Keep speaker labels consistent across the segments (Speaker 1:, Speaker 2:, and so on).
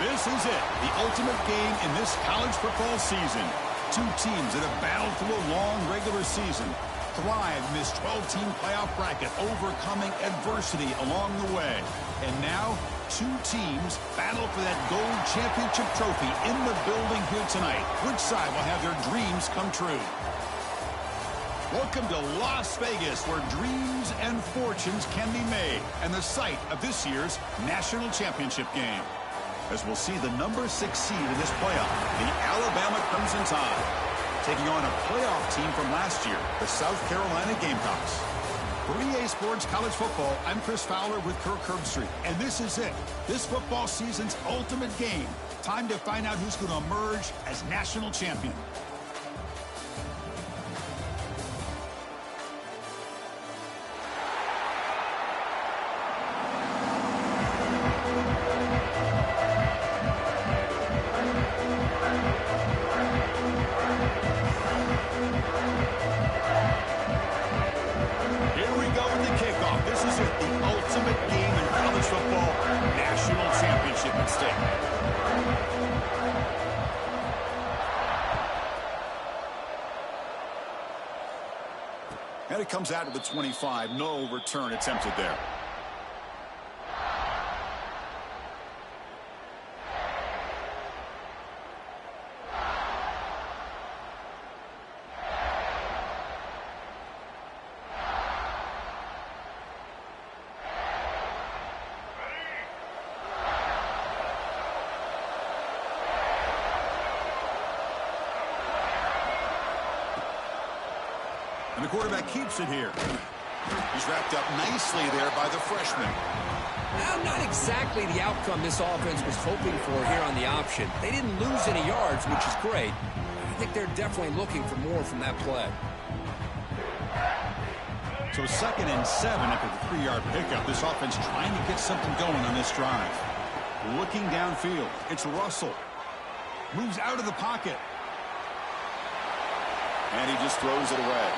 Speaker 1: This is it, the ultimate game in this college football season. Two teams that have battled through a long regular season, thrived in this 12-team playoff bracket, overcoming adversity along the way. And now, two teams battle for that gold championship trophy in the building here tonight. Which side will have their dreams come true? Welcome to Las Vegas, where dreams and fortunes can be made, and the site of this year's national championship game. As we'll see the number 6 seed in this playoff, the Alabama Crimson Tide, taking on a playoff team from last year, the South Carolina Gamecocks. For EA Sports College Football, I'm Chris Fowler with Kirk Herbstreit, and this is it, this football season's ultimate game. Time to find out who's going to emerge as national champion. And it comes out to the 25. No return attempted there. And the quarterback keeps it here. He's wrapped up nicely there by the freshman.
Speaker 2: Now, not exactly the outcome this offense was hoping for here on the option. They didn't lose any yards, which is great. I think they're definitely looking for more from that play.
Speaker 1: So 2nd and 7 after the 3-yard pickup. This offense trying to get something going on this drive. Looking downfield. It's Russell. Moves out of the pocket. And he just throws it away.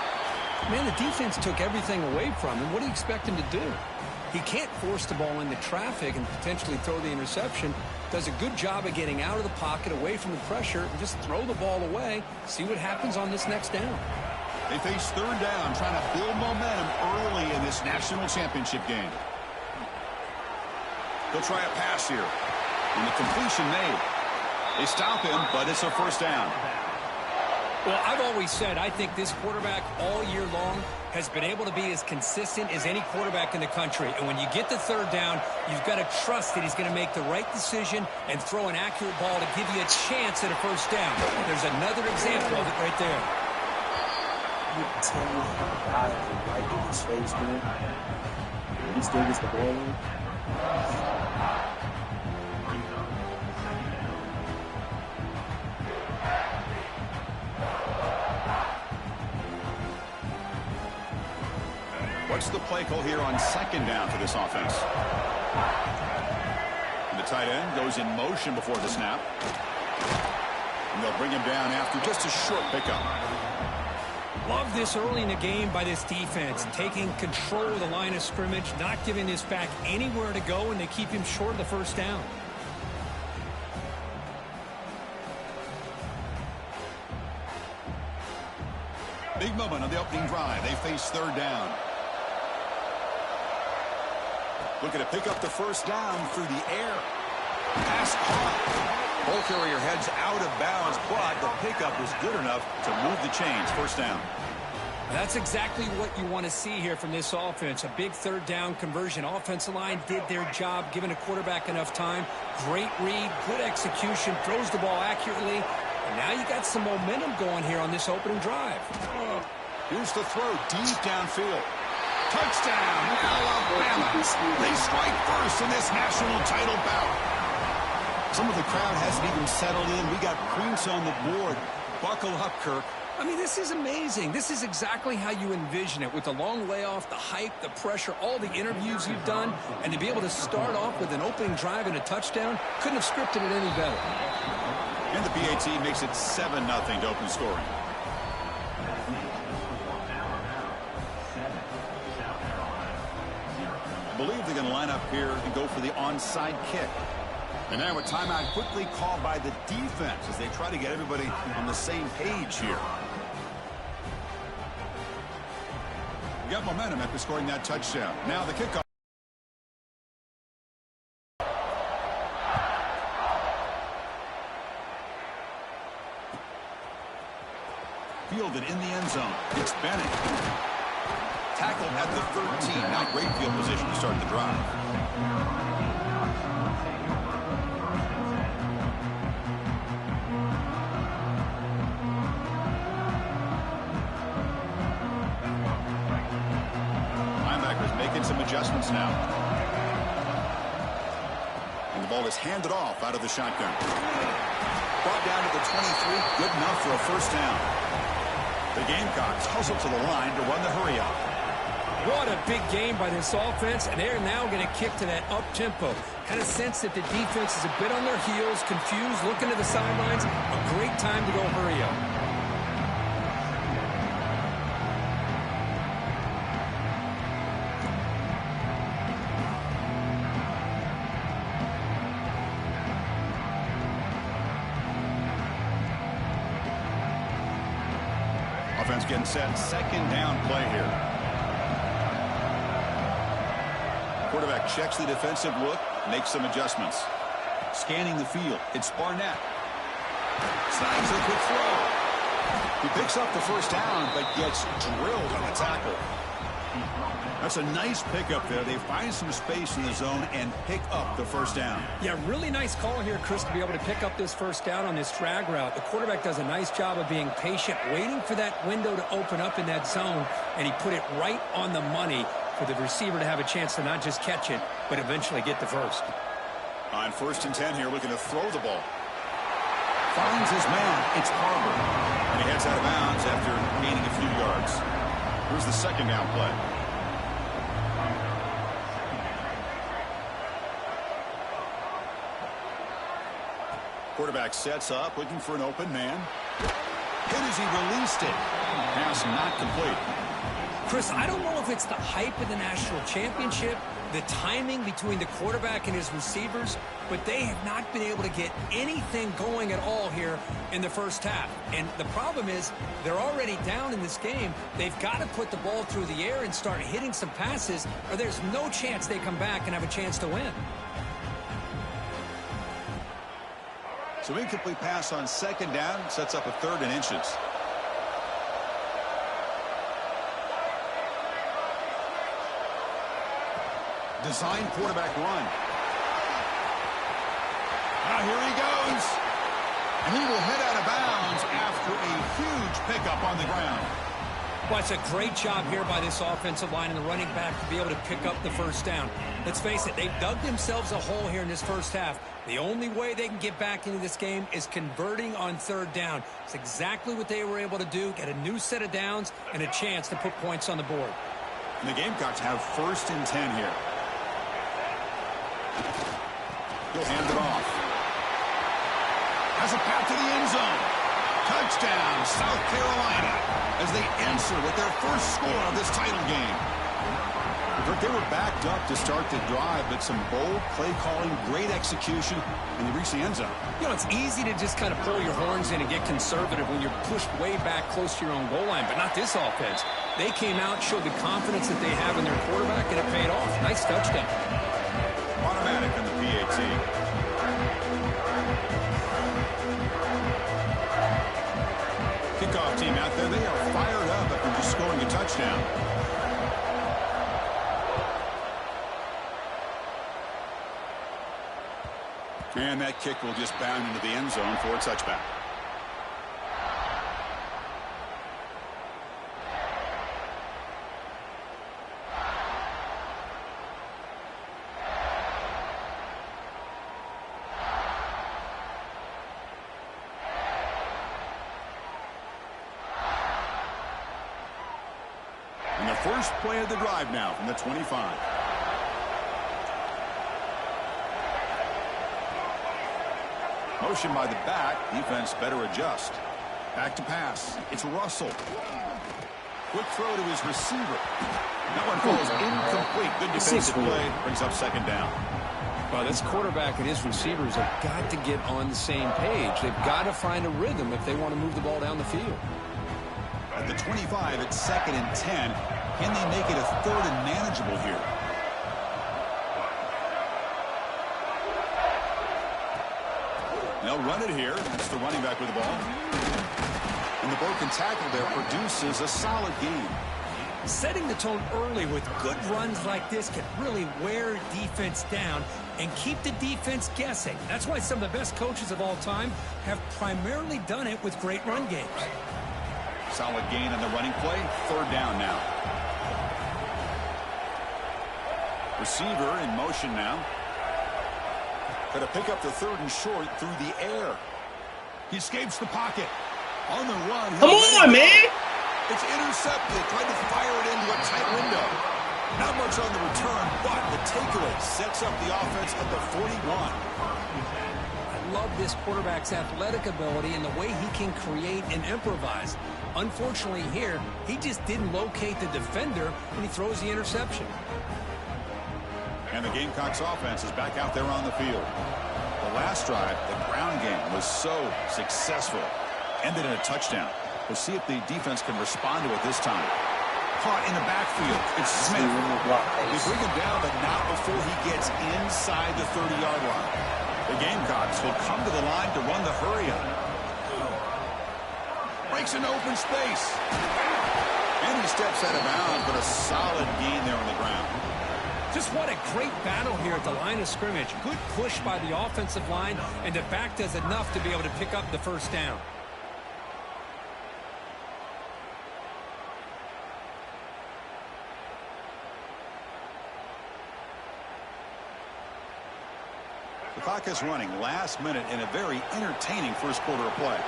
Speaker 2: Man, the defense took everything away from him. What do you expect him to do? He can't force the ball into traffic and potentially throw the interception. Does a good job of getting out of the pocket, away from the pressure, and just throw the ball away. See what happens on this next down.
Speaker 1: They face 3rd down, trying to build momentum early in this national championship game. They'll try a pass here. And the completion made. They stop him, but it's a 1st down.
Speaker 2: Well, I've always said I think this quarterback all year long has been able to be as consistent as any quarterback in the country. And when you get the 3rd down, you've got to trust that he's going to make the right decision and throw an accurate ball to give you a chance at a 1st down. There's another example of it right there.
Speaker 3: You can tell me how right in his face, man. He still gets the ball in.
Speaker 1: What's the play call here on 2nd down for this offense? And the tight end goes in motion before the snap. And they'll bring him down after just a short pickup.
Speaker 2: Love this early in the game by this defense, taking control of the line of scrimmage, not giving this back anywhere to go, and they keep him short of the 1st down.
Speaker 1: Big moment on the opening drive. They face 3rd down. Looking to pick up the 1st down through the air. Pass caught. Ball carrier heads out of bounds, but the pickup was good enough to move the chains. 1st down.
Speaker 2: That's exactly what you want to see here from this offense. A big 3rd down conversion. Offensive line did their job, giving a quarterback enough time. Great read, good execution, throws the ball accurately. And now you got some momentum going here on this opening drive.
Speaker 1: Here's the throw deep downfield. Touchdown, Alabama. They strike first in this national title bout. Some of the crowd hasn't even settled in. We got points on the board. Buckle up, Kirk.
Speaker 2: I mean, this is amazing. This is exactly how you envision it, with the long layoff, the hype, the pressure, all the interviews you've done, and to be able to start off with an opening drive and a touchdown, couldn't have scripted it any better.
Speaker 1: And the PAT makes it 7-0 to open scoring. I believe they're going to line up here and go for the onside kick. And now a timeout quickly called by the defense as they try to get everybody on the same page here. We got momentum after scoring that touchdown. Now the kickoff. Fielded in the end zone. It's Bennett. Tackled at the 13. Not great field position to start the drive. Linebackers making some adjustments now. And the ball is handed off out of the shotgun. Brought down to the 23. Good enough for a first down. The Gamecocks hustle to the line to run the hurry-up.
Speaker 2: What a big game by this offense, and they're now going to kick to that up-tempo. Kind of sense that the defense is a bit on their heels, confused, looking to the sidelines. A great time to go hurry up.
Speaker 1: Offense getting set. Second down play here. Quarterback checks the defensive look, makes some adjustments. Scanning the field. It's Barnett. Snags a quick throw. He picks up the first down, but gets drilled on the tackle. That's a nice pickup there. They find some space in the zone and pick up the first down.
Speaker 2: Yeah, really nice call here, Chris, to be able to pick up this first down on this drag route. The quarterback does a nice job of being patient, waiting for that window to open up in that zone, and he put it right on the money for the receiver to have a chance to not just catch it, but eventually get the first.
Speaker 1: On 1st and 10 here, looking to throw the ball. Finds his man. It's Barber. And he heads out of bounds after gaining a few yards. Here's the second down play. Quarterback sets up, looking for an open man. Hit as he released it. Pass not complete.
Speaker 2: Chris, I don't know if it's the hype of the national championship, the timing between the quarterback and his receivers, but they have not been able to get anything going at all here in the first half. And the problem is they're already down in this game. They've got to put the ball through the air and start hitting some passes, or there's no chance they come back and have a chance to win.
Speaker 1: So incomplete pass on second down, sets up a 3rd and inches. Design quarterback run. Now here he goes. And he will head out of bounds after a huge pickup on the ground.
Speaker 2: Well, it's a great job here by this offensive line and the running back to be able to pick up the first down. Let's face it, they've dug themselves a hole here in this first half. The only way they can get back into this game is converting on 3rd down. It's exactly what they were able to do, get a new set of downs and a chance to put points on the board.
Speaker 1: And the Gamecocks have 1st and 10 here. He'll hand it off. Has a path to the end zone. Touchdown, South Carolina, as they answer with their first score of this title game. They were backed up to start the drive, but some bold play calling, great execution, and they reached the end zone.
Speaker 2: You know, it's easy to just kind of pull your horns in and get conservative when you're pushed way back close to your own goal line, but not this offense. They came out, showed the confidence that they have in their quarterback, and it paid off. Nice touchdown.
Speaker 1: Automatic on the PAT. Kickoff team out there, they are fired up after just scoring a touchdown. And that kick will just bound into the end zone for a touchback. And the first play of the drive now from the 25. Motion by the back. Defense better adjust. Back to pass. It's Russell. Quick throw to his receiver. That one falls incomplete. Good defensive play. Brings up second down.
Speaker 2: Well, this quarterback and his receivers have got to get on the same page. They've got to find a rhythm if they want to move the ball down the field.
Speaker 1: At the 25, it's 2nd and 10. Can they make it a 3rd and manageable here? They'll run it here. That's the running back with the ball. And the broken tackle there produces a solid gain.
Speaker 2: Setting the tone early with good runs like this can really wear defense down and keep the defense guessing. That's why some of the best coaches of all time have primarily done it with great run games.
Speaker 1: Solid gain on the running play. 3rd down now. Receiver in motion now. Going to pick up the 3rd and short through the air. He escapes the pocket. On the run.
Speaker 3: Come on, man.
Speaker 1: It's intercepted. Tried to fire it into a tight window. Not much on the return, but the takeaway sets up the offense at the 41.
Speaker 2: I love this quarterback's athletic ability and the way he can create and improvise. Unfortunately here, he just didn't locate the defender when he throws the interception.
Speaker 1: And the Gamecocks offense is back out there on the field. The last drive, the ground game was so successful. Ended in a touchdown. We'll see if the defense can respond to it this time. Caught in the backfield. It's Smith. They bring him down, but not before he gets inside the 30-yard line. The Gamecocks will come to the line to run the hurry-up. Breaks into open space. And he steps out of bounds, but a solid gain there on the ground.
Speaker 2: Just what a great battle here at the line of scrimmage. Good push by the offensive line, and the back does enough to be able to pick up the 1st down.
Speaker 1: The clock is running last minute in a very entertaining 1st quarter of play.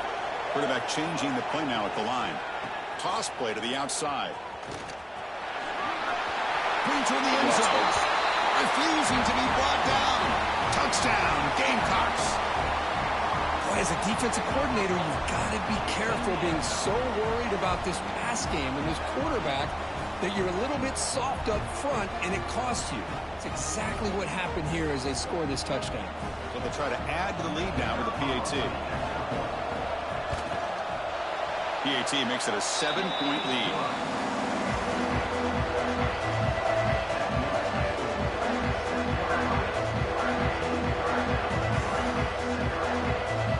Speaker 1: Quarterback changing the play now at the line. Toss play to the outside. Bring to the end zone. Refusing to be brought down. Touchdown, Gamecocks.
Speaker 2: Boy, as a defensive coordinator, you've got to be careful being so worried about this pass game and this quarterback that you're a little bit soft up front and it costs you. It's exactly what happened here as they score this touchdown.
Speaker 1: So they'll try to add to the lead now with a PAT. PAT makes it a 7-point lead.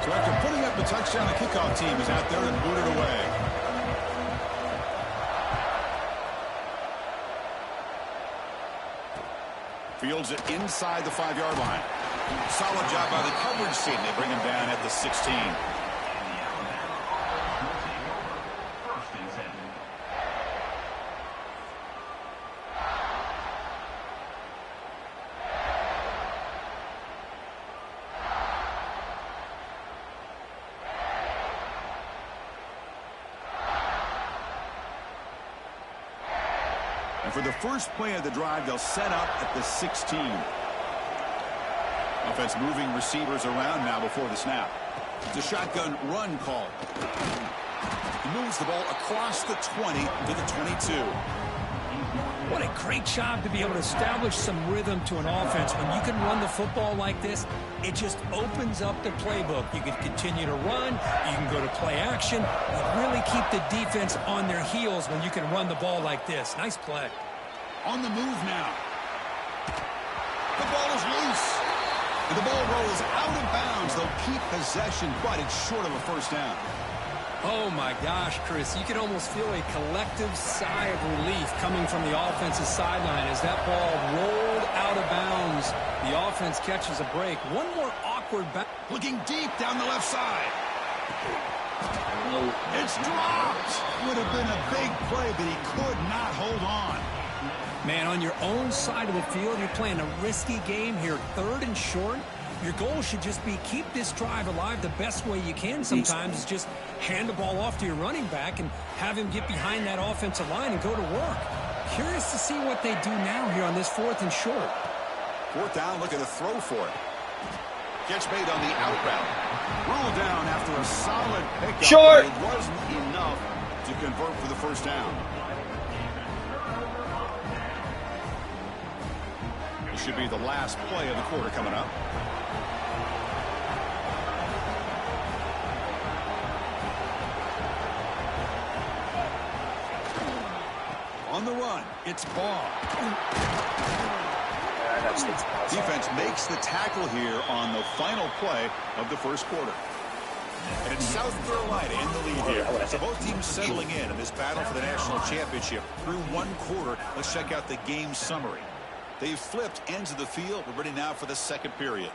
Speaker 1: So after putting up the touchdown, the kickoff team is out there to boot it away. Fields it inside the 5-yard line. Solid job by the coverage team. They bring him down at the 16. And for the first play of the drive, they'll set up at the 16. Offense moving receivers around now before the snap. It's a shotgun run call. He moves the ball across the 20 to the 22.
Speaker 2: What a great job to be able to establish some rhythm to an offense. When you can run the football like this, it just opens up the playbook. You can continue to run. You can go to play action. You really keep the defense on their heels when you can run the ball like this. Nice play.
Speaker 1: On the move now. The ball is loose. And the ball rolls out of bounds. They'll keep possession, but it's short of a 1st down.
Speaker 2: Oh, my gosh, Chris. You can almost feel a collective sigh of relief coming from the offensive sideline as that ball rolled out of bounds. The offense catches a break. One more awkward back.
Speaker 1: Looking deep down the left side. It's dropped. Would have been a big play, but he could not hold on.
Speaker 2: Man, on your own side of the field, you're playing a risky game here. 3rd and short. Your goal should just be keep this drive alive the best way you can sometimes is just hand the ball off to your running back and have him get behind that offensive line and go to work. Curious to see what they do now here on this 4th and short.
Speaker 1: 4th down, look at the throw for it. Catch made on the out route. Ruled down after a solid pickup.
Speaker 3: Short.
Speaker 1: It wasn't enough to convert for the 1st down. Should be the last play of the quarter coming up. On the run, it's Ball. Defense makes the tackle here on the final play of the first quarter. And it's South Carolina in the lead here. So both teams settling in this battle for the national championship through one quarter. Let's check out the game summary. They've flipped ends of the field. We're ready now for the second period.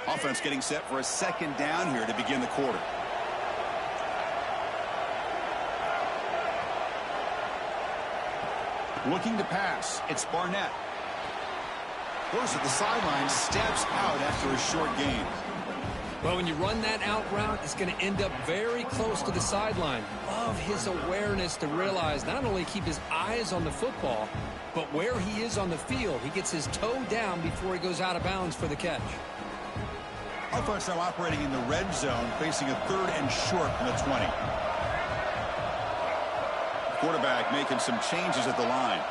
Speaker 1: Offense getting set for a second down here to begin the quarter. Looking to pass. It's Barnett. Goes to the sideline, steps out after a short gain.
Speaker 2: Well, when you run that out route, it's going to end up very close to the sideline. Love his awareness to realize not only keep his eyes on the football, but where he is on the field. He gets his toe down before he goes out of bounds for the catch.
Speaker 1: Offense now operating in the red zone, facing a 3rd and short from the 20. Quarterback making some changes at the line.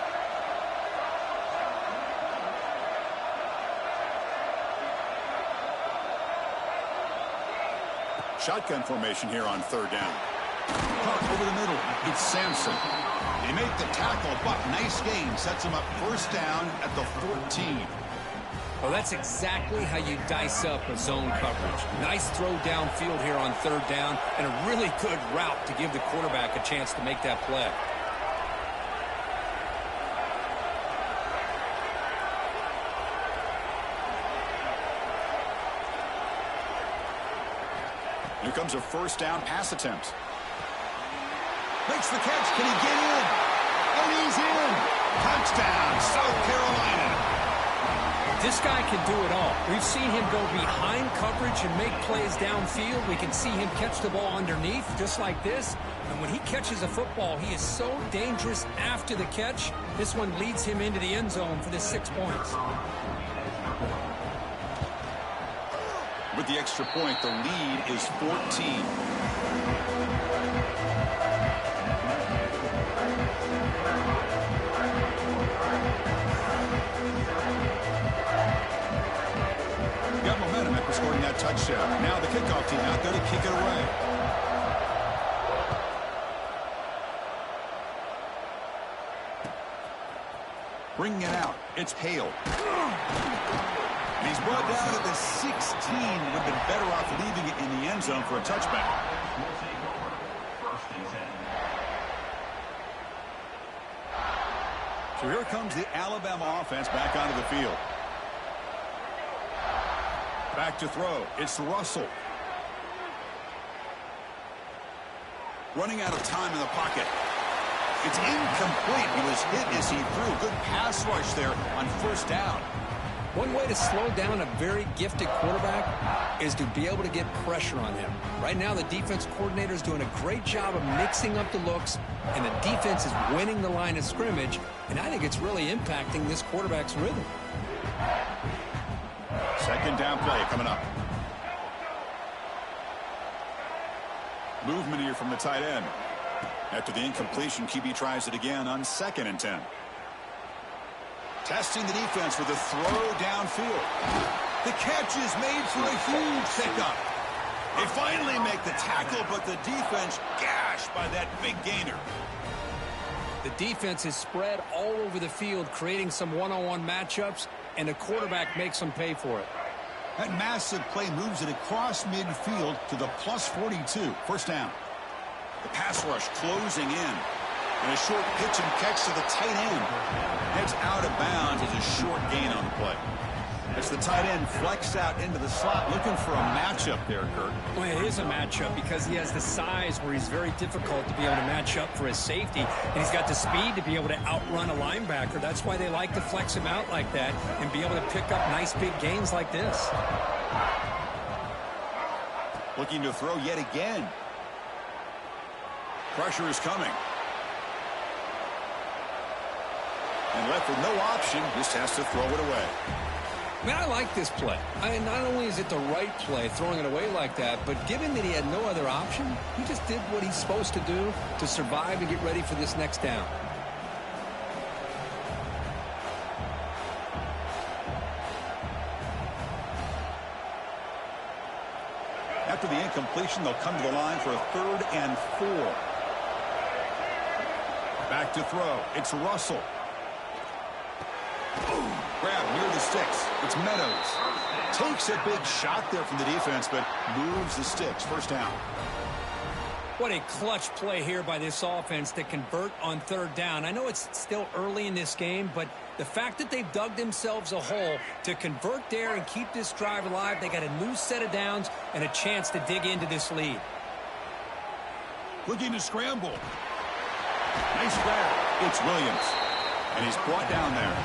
Speaker 1: Shotgun formation here on 3rd down. Caught over the middle. It's Sampson. They make the tackle, but nice gain. Sets him up 1st down at the 14.
Speaker 2: Well, that's exactly how you dice up a zone coverage. Nice throw downfield here on 3rd down, and a really good route to give the quarterback a chance to make that play.
Speaker 1: Here comes a 1st down pass attempt. Makes the catch. Can he get in? And he's in. Touchdown, South Carolina.
Speaker 2: This guy can do it all. We've seen him go behind coverage and make plays downfield. We can see him catch the ball underneath just like this. And when he catches a football, he is so dangerous after the catch. This one leads him into the end zone for the 6 points.
Speaker 1: With the extra point, the lead is 14. Got momentum after scoring that touchdown. Now the kickoff team out there to kick it away. Bringing it out, it's Hale. And he's brought down at the 16. Would have been better off leaving it in the end zone for a touchback. So here comes the Alabama offense back onto the field. Back to throw. It's Russell. Running out of time in the pocket. It's incomplete. He was hit as he threw. Good pass rush there on 1st down.
Speaker 2: One way to slow down a very gifted quarterback is to be able to get pressure on him. Right now, the defense coordinator is doing a great job of mixing up the looks, and the defense is winning the line of scrimmage, and I think it's really impacting this quarterback's rhythm.
Speaker 1: 2nd down play coming up. Movement here from the tight end. After the incompletion, QB tries it again on 2nd and 10. Testing the defense with a throw downfield. The catch is made for a huge pickup. They finally make the tackle, but the defense gashed by that big gainer.
Speaker 2: The defense is spread all over the field, creating some one-on-one matchups, and the quarterback makes them pay for it.
Speaker 1: That massive play moves it across midfield to the plus 42. 1st down. The pass rush closing in. And a short pitch and catch to the tight end. It's out of bounds as a short gain on the play. As the tight end flexed out into the slot, looking for a matchup there, Kurt.
Speaker 2: Well, it is a matchup because he has the size where he's very difficult to be able to match up for his safety. And he's got the speed to be able to outrun a linebacker. That's why they like to flex him out like that and be able to pick up nice big gains like this.
Speaker 1: Looking to throw yet again. Pressure is coming. And left with no option, just has to throw it away.
Speaker 2: Man, I like this play. Not only is it the right play, throwing it away like that, but given that he had no other option, he just did what he's supposed to do to survive and get ready for this next down.
Speaker 1: After the incompletion, they'll come to the line for a 3rd and 4. Back to throw. It's Russell. Grab near the sticks. It's Meadows. Takes a big shot there from the defense, but moves the sticks. First down.
Speaker 2: What a clutch play here by this offense to convert on 3rd down. I know it's still early in this game, but the fact that they've dug themselves a hole to convert there and keep this drive alive, they got a new set of downs and a chance to dig into this lead.
Speaker 1: Looking to scramble. Nice grab. It's Williams. And he's brought down there.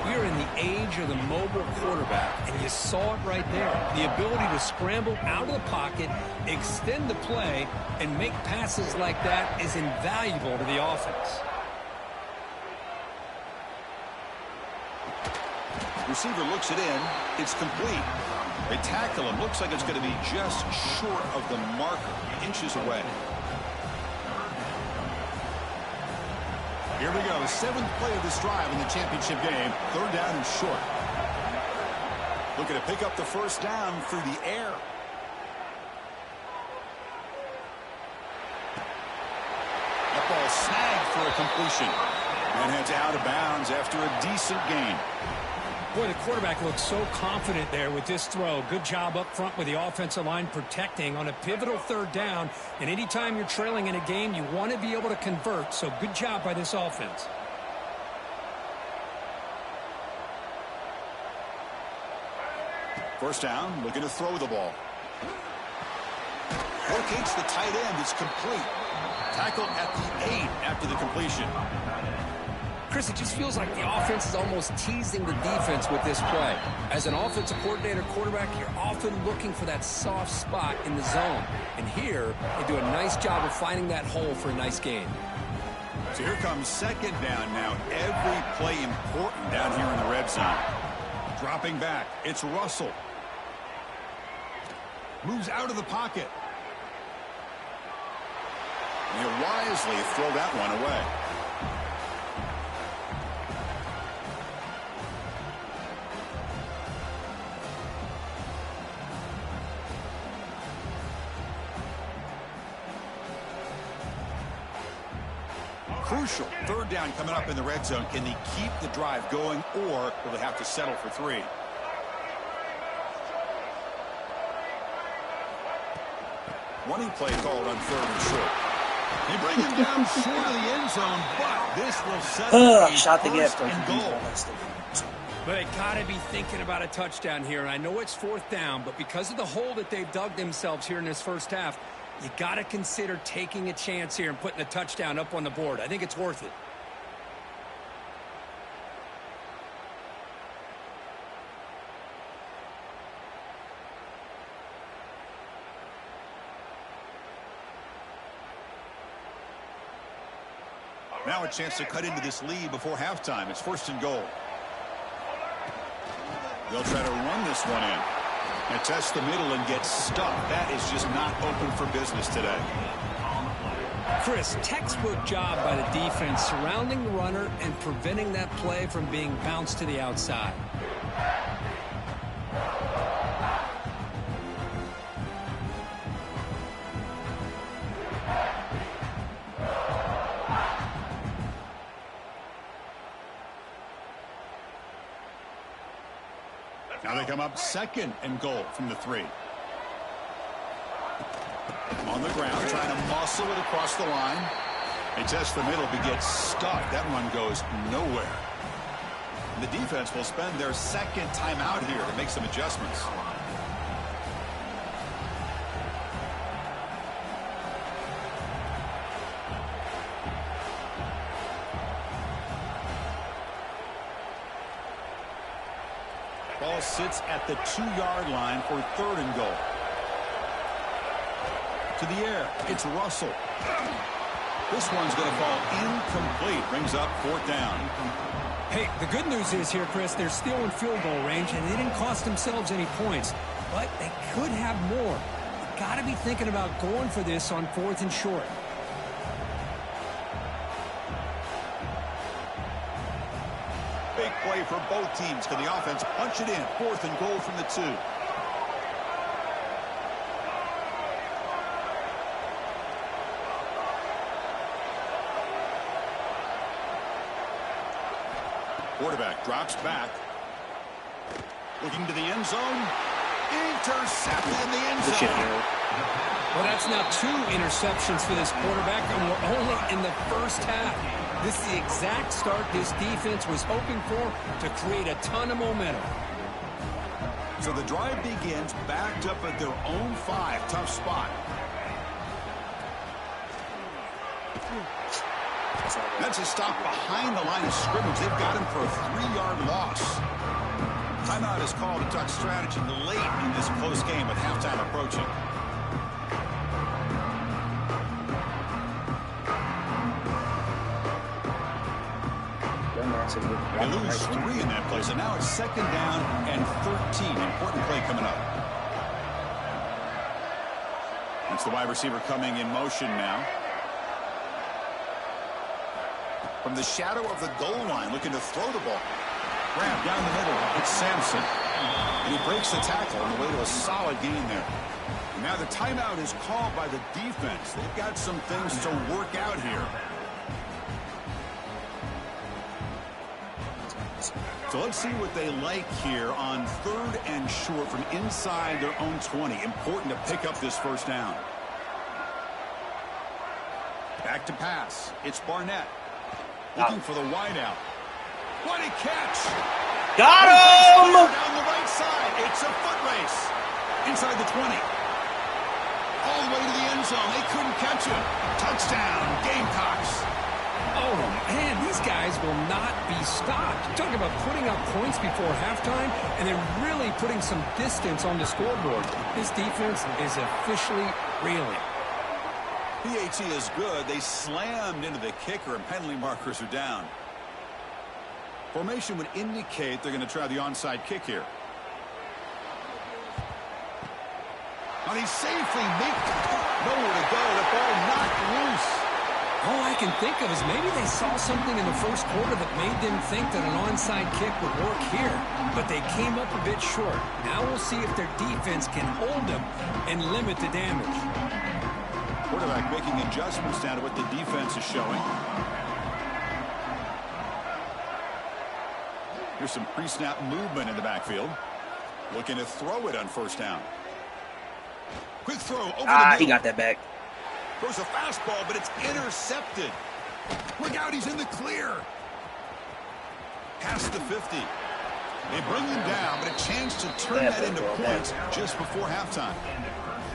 Speaker 2: We're in the age of the mobile quarterback, and you saw it right there. The ability to scramble out of the pocket, extend the play, and make passes like that is invaluable to the offense.
Speaker 1: Receiver looks it in. It's complete. They tackle him. Looks like it's going to be just short of the marker, inches away. Here we go, 7th play of this drive in the championship game. 3rd down and short. Looking to pick up the first down through the air. That ball snagged for a completion. And heads out of bounds after a decent gain.
Speaker 2: Boy, the quarterback looks so confident there with this throw. Good job up front with the offensive line protecting on a pivotal 3rd down. And anytime you're trailing in a game, you want to be able to convert. So good job by this offense.
Speaker 1: First down, looking to throw the ball. Locates the tight end. It's complete. Tackled at the 8 after the completion.
Speaker 2: Chris, it just feels like the offense is almost teasing the defense with this play. As an offensive coordinator quarterback, you're often looking for that soft spot in the zone. And here, they do a nice job of finding that hole for a nice gain.
Speaker 1: So here comes 2nd down now. Every play important down here in the red zone. Dropping back, it's Russell. Moves out of the pocket. And he'll wisely throw that one away. Crucial 3rd down coming up in the red zone. Can they keep the drive going, or will they have to settle for 3? Running play called on 3rd and short. They bring him down short of the end zone, but this will set up a
Speaker 3: shot the
Speaker 1: first
Speaker 3: gap
Speaker 1: and goal.
Speaker 2: But they got to be thinking about a touchdown here. And I know it's 4th down, but because of the hole that they've dug themselves here in this first half, you got to consider taking a chance here and putting a touchdown up on the board. I think it's worth it.
Speaker 1: Now a chance to cut into this lead before halftime. It's 1st and goal. They'll try to run this one in. And test the middle and get stuck. That is just not open for business today.
Speaker 2: Chris, textbook job by the defense surrounding the runner and preventing that play from being bounced to the outside.
Speaker 1: Now they come up 2nd and goal from the 3. On the ground, trying to muscle it across the line. They test the middle, but gets stuck. That one goes nowhere. And the defense will spend their 2nd timeout here to make some adjustments. Ball sits at the 2-yard line for 3rd and goal. To the air, it's Russell. This one's going to fall incomplete. Brings up 4th down.
Speaker 2: Hey, the good news is here, Chris, they're still in field goal range, and they didn't cost themselves any points. But they could have more. You've got to be thinking about going for this on 4th and short.
Speaker 1: Big play for both teams. Can the offense punch it in? 4th and goal from the 2. Quarterback drops back. Looking to the end zone. Intercepted in the end zone.
Speaker 2: Well, that's now 2 interceptions for this quarterback, and we're only in the first half. This is the exact start this defense was hoping for to create a ton of momentum.
Speaker 1: So the drive begins backed up at their own 5. Tough spot. That's a stop behind the line of scrimmage. They've got him for a 3-yard loss. Timeout is called to talk strategy late in this close game with halftime approaching. They lose 3 in that play, so now it's 2nd down and 13. Important play coming up. It's the wide receiver coming in motion now. From the shadow of the goal line, looking to throw the ball. Grab down the middle. It's Sampson. And he breaks the tackle on the way to a solid gain there. And now the timeout is called by the defense. They've got some things to work out here. So let's see what they like here on 3rd and short from inside their own 20. Important to pick up this 1st down. Back to pass. It's Barnett. Looking for the wideout. What a catch!
Speaker 3: Got him!
Speaker 1: Down the right side. It's a foot race. Inside the 20. All the way to the end zone. They couldn't catch him. Touchdown, Gamecocks.
Speaker 2: Oh, man, these guys will not be stopped. Talking about putting up points before halftime and then really putting some distance on the scoreboard. This defense is officially reeling.
Speaker 1: PAT is good. They slammed into the kicker, and penalty markers are down. Formation would indicate they're going to try the onside kick here. And he safely makes nowhere to go. The ball knocked loose.
Speaker 2: All I can think of is maybe they saw something in the first quarter that made them think that an onside kick would work here. But they came up a bit short. Now we'll see if their defense can hold them and limit the damage.
Speaker 1: Quarterback making adjustments down to what the defense is showing. Here's some pre-snap movement in the backfield. Looking to throw it on 1st down. Quick throw over the middle.
Speaker 3: He got that back.
Speaker 1: Throws a fastball, but it's intercepted. Look out, he's in the clear. Past the 50. They bring him down, but a chance to turn that into points just before halftime.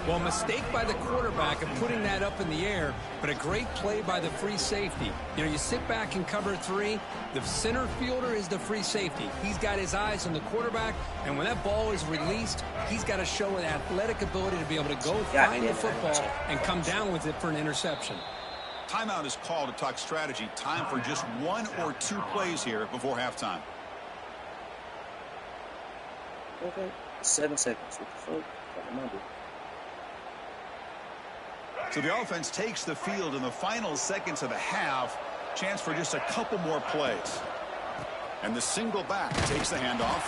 Speaker 2: Well, mistake by the quarterback of putting that up in the air, but a great play by the free safety. You know, you sit back and cover 3. The center fielder is the free safety. He's got his eyes on the quarterback, and when that ball is released, he's got to show an athletic ability to be able to go find the football and come down with it for an interception.
Speaker 1: Timeout is called to talk strategy. Time for just 1 or 2 plays here before halftime.
Speaker 3: Okay, 7 seconds. What the fuck? I remember.
Speaker 1: So the offense takes the field in the final seconds of the half. Chance for just a couple more plays. And the single back takes the handoff.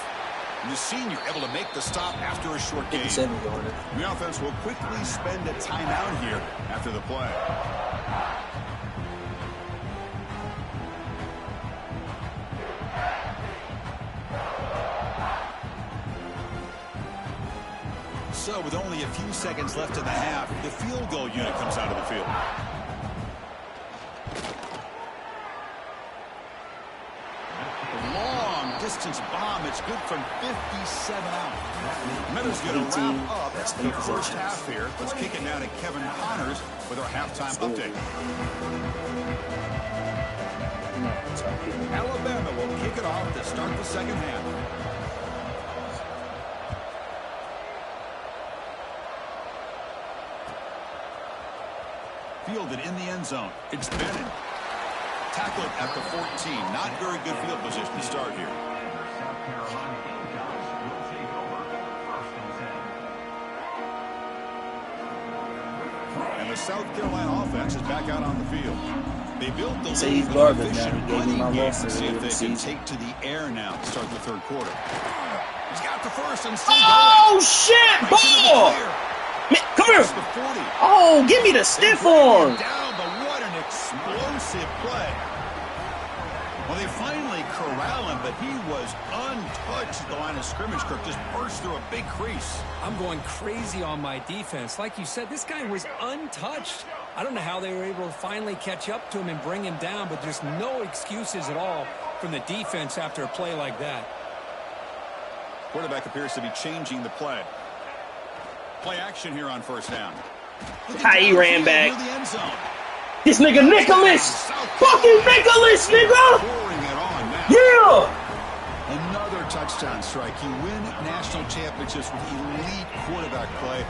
Speaker 1: And the senior able to make the stop after a short gain. The offense will quickly spend a timeout here after the play. So with only a few seconds left in the half, the field goal unit comes out of the field. Long distance bomb. It's good from 57 out. Meadows going to wrap up the first half here. Let's kick it now to Kevin Connors with our halftime update. Alabama will kick it off to start the second half. Fielded in the end zone. It's Bennett. Tackled at the 14. Not very good field position to start here. And the South Carolina offense is back out on the field. They built the lead with an efficient running game. See if they can take to the air now to start the third quarter. He's got the first and still
Speaker 4: oh, shit, ball! Man, come here. Oh, give me the stiff arm.
Speaker 1: Down, but what an explosive play. Well, they finally corral him, but he was untouched at the line of scrimmage. Kirk just burst through a big crease.
Speaker 2: I'm going crazy on my defense. Like you said, this guy was untouched. I don't know how they were able to finally catch up to him and bring him down, but there's no excuses at all from the defense after a play like that.
Speaker 1: Quarterback appears to be changing the play. Play action here on first down.
Speaker 4: How he ran back. This nigga Nicholas! Fucking Nicholas, nigga! Yeah!
Speaker 1: Another touchdown strike. You win national championships with elite quarterback play.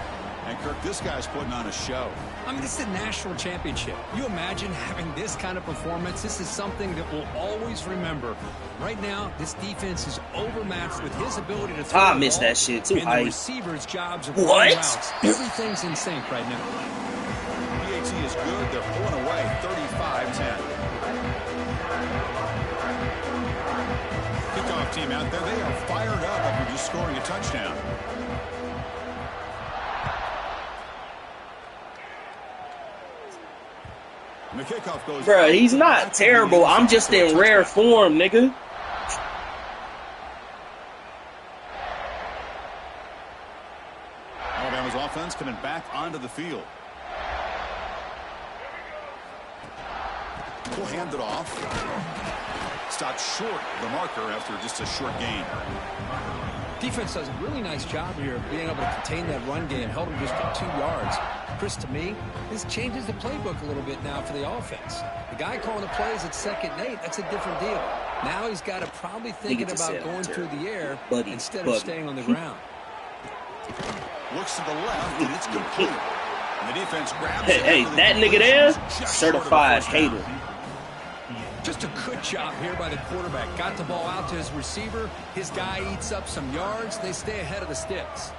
Speaker 1: And Kirk, this guy's putting on a show.
Speaker 2: I mean, this is a national championship. You imagine having this kind of performance? This is something that we'll always remember. Right now, this defense is overmatched with his ability to throw.
Speaker 4: I missed that shit too.
Speaker 2: And the receivers' jobs are running routes. Everything's in sync right now.
Speaker 1: PAT is good. They're pulling away 35-10. Kickoff team out there. They are fired up after just scoring a touchdown. And the kickoff goes.
Speaker 4: Bruh, he's not terrible. I'm just in rare form, nigga.
Speaker 1: Alabama's offense coming back onto the field. We'll hand it off. Stopped short of the marker after just a short gain.
Speaker 2: Defense does a really nice job here of being able to contain that run game. Held him just for 2 yards. Chris, to me, this changes the playbook a little bit now for the offense. The guy calling the plays at 2nd and 8, that's a different deal. Now he's got to probably thinking about going through the air instead of staying on the ground.
Speaker 1: Looks to the left, and it's complete. And the defense grabs it.
Speaker 4: Hey, that nigga there, certified hater.
Speaker 2: Just a good job here by the quarterback. Got the ball out to his receiver. His guy eats up some yards. They stay ahead of the sticks.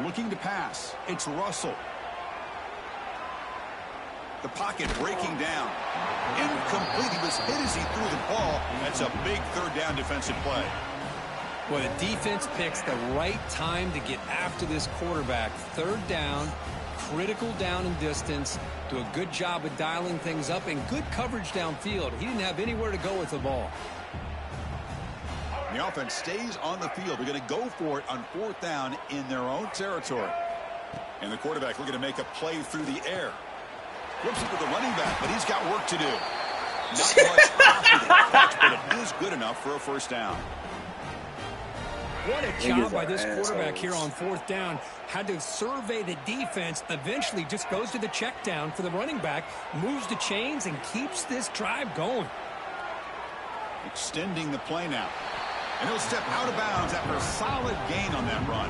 Speaker 1: Looking to pass. It's Russell. The pocket breaking down. Incomplete. He was hit as he threw the ball. That's a big third down defensive play.
Speaker 2: Well, the defense picks the right time to get after this quarterback. 3rd down, critical down and distance. Do a good job of dialing things up and good coverage downfield. He didn't have anywhere to go with the ball.
Speaker 1: The offense stays on the field. They're going to go for it on 4th down in their own territory. And the quarterback looking to make a play through the air. Flips it to the running back, but he's got work to do. Not much after the catch, but it is good enough for a first down.
Speaker 2: What a job by this quarterback here on 4th down. Had to survey the defense. Eventually just goes to the check down for the running back. Moves the chains and keeps this drive going.
Speaker 1: Extending the play now. And he'll step out of bounds after a solid gain on that run.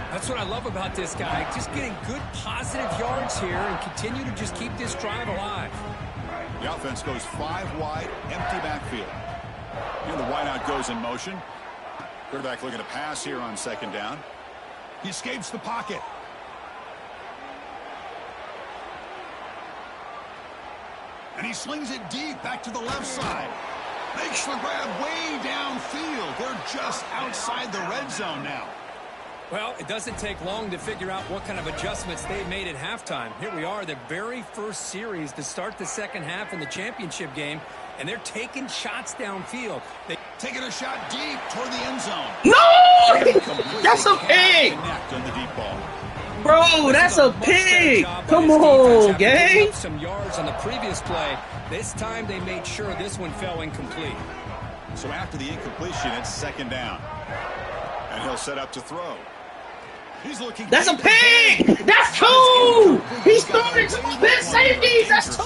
Speaker 2: That's what I love about this guy. Just getting good positive yards here and continue to just keep this drive alive.
Speaker 1: The offense goes 5 wide, empty backfield. And the wideout goes in motion. Quarterback looking to pass here on 2nd down. He escapes the pocket. And he slings it deep back to the left side. Makes the grab way downfield. They're just outside the red zone now.
Speaker 2: Well, it doesn't take long to figure out what kind of adjustments they made at halftime. Here we are, the very first series to start the 2nd half in the championship game, and they're taking shots downfield. They
Speaker 1: taking a shot deep toward the end zone.
Speaker 4: No! That's a pig!
Speaker 1: On the deep ball.
Speaker 4: Bro, that's a pig! Come on, gang!
Speaker 2: Some yards on the previous play. This time they made sure this one fell incomplete.
Speaker 1: So after the incompletion, it's 2nd down. And he'll set up to throw. He's looking.
Speaker 4: That's a pig! That's 2! He's throwing it to my best safeties! That's 2!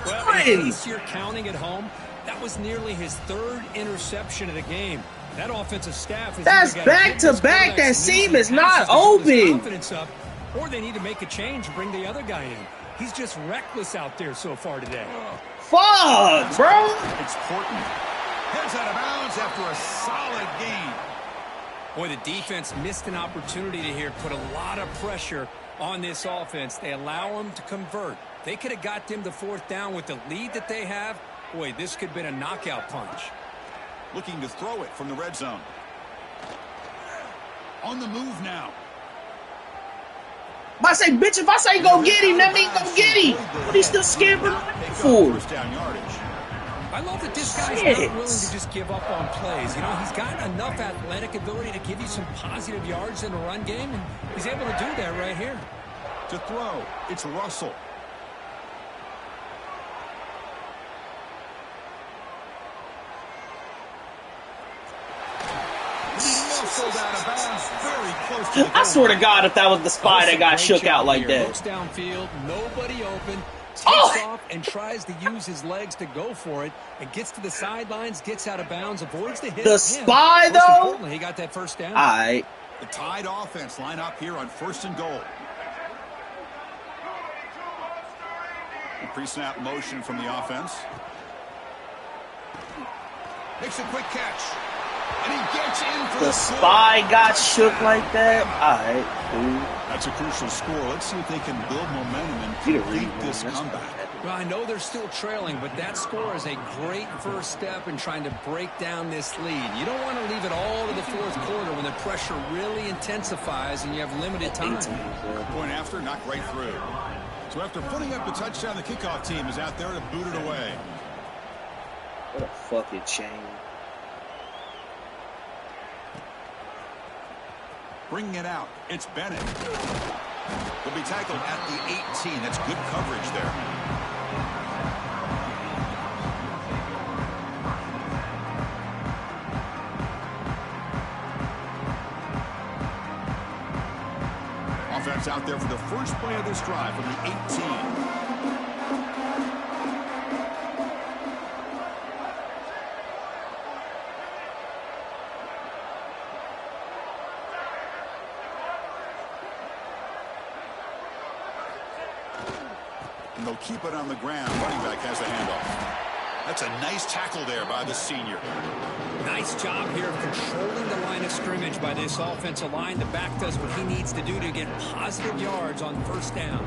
Speaker 2: Well, in case you're counting at home, that was nearly his 3rd interception of the game. That offensive staff is
Speaker 4: that's back to back. That seam is not open.
Speaker 2: Or they need to make a change and bring the other guy in. He's just reckless out there so far today.
Speaker 4: Fuck, bro.
Speaker 1: It's Portman. Heads out of bounds after a solid gain.
Speaker 2: Boy, the defense missed an opportunity to here, put a lot of pressure on this offense. They allow them to convert. They could have got them the fourth down with the lead that they have. Boy, this could have been a knockout punch.
Speaker 1: Looking to throw it from the red zone. On the move now.
Speaker 4: I say, bitch, if I say go get him, that means go get him. But he's still scared for.
Speaker 1: First down yardage.
Speaker 2: I love that this guy's not willing to just give up on plays. You know, he's got enough athletic ability to give you some positive yards in the run game, and he's able to do that right here.
Speaker 1: To throw, it's Russell.
Speaker 4: I swear to God, if that was the spy that got shook out like that.
Speaker 2: Looks downfield, nobody open, takes off and tries to use his legs to go for it, and gets to the sidelines, gets out of bounds, avoids the hit.
Speaker 4: The spy, though?
Speaker 2: He got that first down.
Speaker 4: All right.
Speaker 1: The Tide offense line up here on 1st and goal. Pre-snap motion from the offense. Makes a quick catch. And he gets in for
Speaker 4: the spy got shook like that. All right, cool.
Speaker 1: That's a crucial score. Let's see if they can build momentum and complete this comeback.
Speaker 2: Well, I know they're still trailing, but that score is a great first step in trying to break down this lead. You don't want to leave it all to the fourth quarter when the pressure really intensifies and you have limited time.
Speaker 1: Point after, knocked right through. So after putting up the touchdown, the kickoff team is out there to boot it away.
Speaker 4: What a fucking shame.
Speaker 1: Bringing it out, it's Bennett. Will be tackled at the 18. That's good coverage there. Offense out there for the first play of this drive from the 18. And they'll keep it on the ground. Running back has the handoff. That's a nice tackle there by the senior.
Speaker 2: Nice job here of controlling the line of scrimmage by this offensive line. The back does what he needs to do to get positive yards on first down.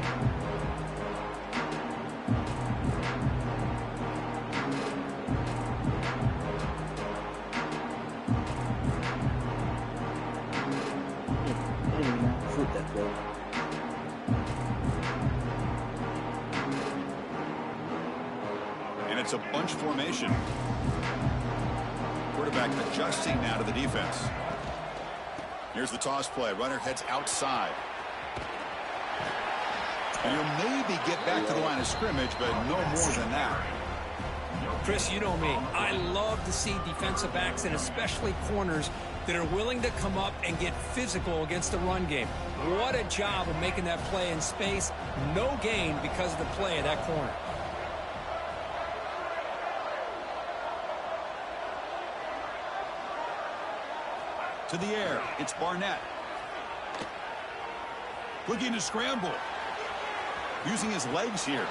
Speaker 1: It's a bunch formation. Quarterback adjusting now to the defense. Here's the toss play. Runner heads outside. And he'll maybe get back to the line of scrimmage, but no more than that.
Speaker 2: Chris, you know me. I love to see defensive backs and especially corners that are willing to come up and get physical against the run game. What a job of making that play in space. No gain because of the play of that corner.
Speaker 1: To the air, it's Barnett. Looking to scramble. Using his legs here.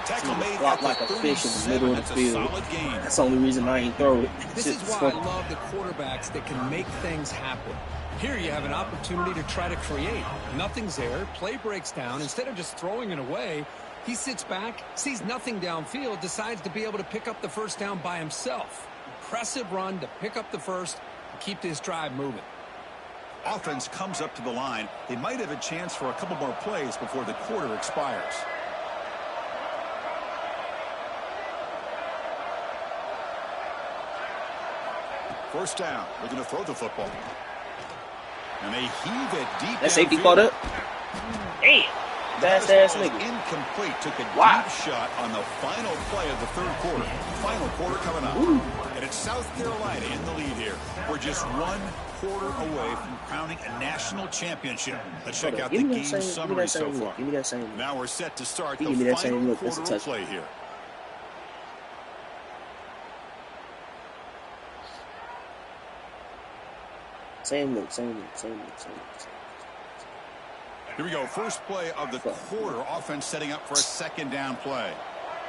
Speaker 1: Tackle made at
Speaker 4: like a fish in the middle of the field.
Speaker 1: Solid game.
Speaker 4: That's the only reason I ain't throw it.
Speaker 2: This is why I love the quarterbacks that can make things happen. Here you have an opportunity to try to create. Nothing's there. Play breaks down. Instead of just throwing it away, he sits back, sees nothing downfield, decides to be able to pick up the first down by himself. Impressive run to pick up the first and keep this drive moving.
Speaker 1: Offense comes up to the line. They might have a chance for a couple more plays before the quarter expires. First down. Looking to throw the football. And they heave it deep.
Speaker 4: That safety caught up. Damn. Fast-ass nigga.
Speaker 1: Incomplete. Took a deep shot on the final play of the third quarter. Final quarter coming up. Ooh. And it's South Carolina in the lead here. We're just 1 quarter away from crowning a national championship. Let's check out the game summary so far.
Speaker 4: Give me that same look.
Speaker 1: Now we're set to start the
Speaker 4: final
Speaker 1: quarter of play here.
Speaker 4: Same look.
Speaker 1: Here we go. First play of the quarter. Offense setting up for a second down play.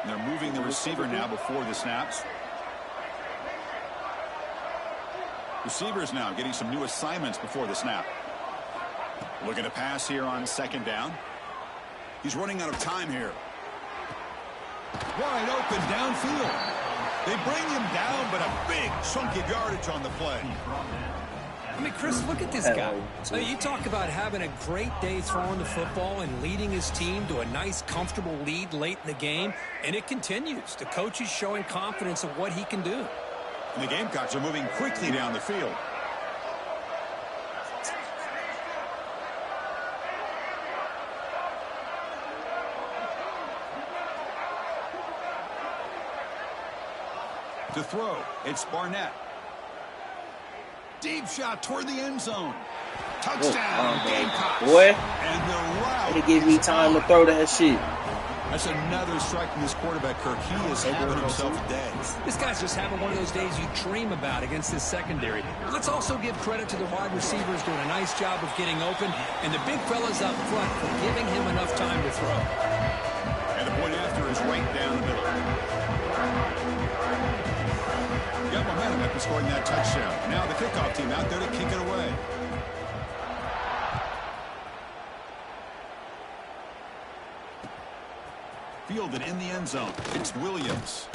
Speaker 1: And they're moving the receiver now before the snaps. Receivers now getting some new assignments before the snap. Looking to pass here on second down. He's running out of time here. Wide open downfield. They bring him down, but a big chunk of yardage on the play.
Speaker 2: I mean, Chris, look at this guy. So you talk about having a great day throwing the football and leading his team to a nice, comfortable lead late in the game, and it continues. The coach is showing confidence of what he can do.
Speaker 1: And the Gamecocks are moving quickly down the field. To throw, it's Barnett. Deep shot toward the end zone. Touchdown, Gamecocks.
Speaker 4: Boy,
Speaker 1: and the route.
Speaker 4: they give me time to throw that shit.
Speaker 1: That's another strike from this quarterback, Kirk. He is having himself a day.
Speaker 2: This guy's just having one of those days you dream about against this secondary. Let's also give credit to the wide receivers doing a nice job of getting open, and the big fellas up front for giving him enough time to throw.
Speaker 1: And the point after is right down the middle. Got momentum after scoring that touchdown. Now the kickoff team out there to kick it away. Fielded in the end zone. It's Williams.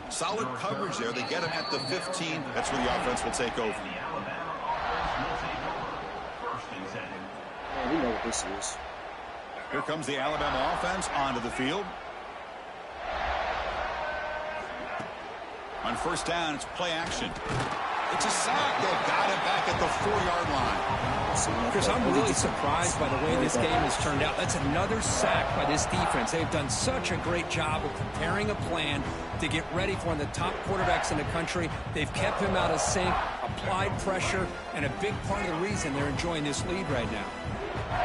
Speaker 1: Solid coverage there. They get him at the 15. That's where the offense will take over.
Speaker 4: Man, we know what this is.
Speaker 1: Here comes the Alabama offense onto the field. On first down, it's play action. It's a sack. They've got it back at the 4-yard line.
Speaker 2: Chris, I'm really surprised by the way this game has turned out. That's another sack by this defense. They've done such a great job of preparing a plan to get ready for one of the top quarterbacks in the country. They've kept him out of sync, applied pressure, and a big part of the reason they're enjoying this lead right now.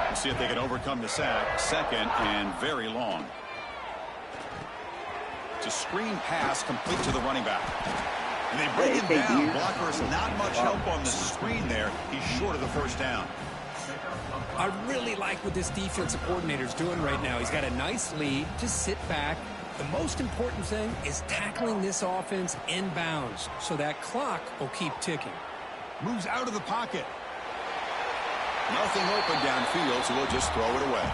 Speaker 1: We'll see if they can overcome the sack. Second and very long. It's a screen pass complete to the running back. And they bring him down. Blocker's not much help on the screen there. He's short of the first down.
Speaker 2: I really like what this defensive coordinator's doing right now. He's got a nice lead. Just sit back. The most important thing is tackling this offense inbounds so that clock will keep ticking.
Speaker 1: Moves out of the pocket. Nothing open downfield, so we'll just throw it away.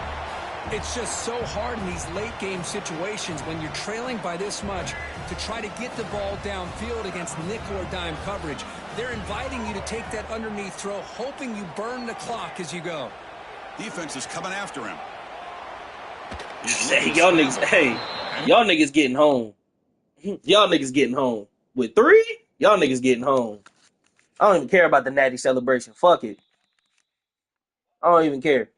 Speaker 2: It's just so hard in these late-game situations when you're trailing by this much to try to get the ball downfield against nickel or dime coverage. They're inviting you to take that underneath throw, hoping you burn the clock as you go.
Speaker 1: Defense is coming after him.
Speaker 4: Hey, y'all niggas getting home. Y'all niggas getting home. With 3, y'all niggas getting home. I don't even care about the natty celebration. Fuck it. I don't even care.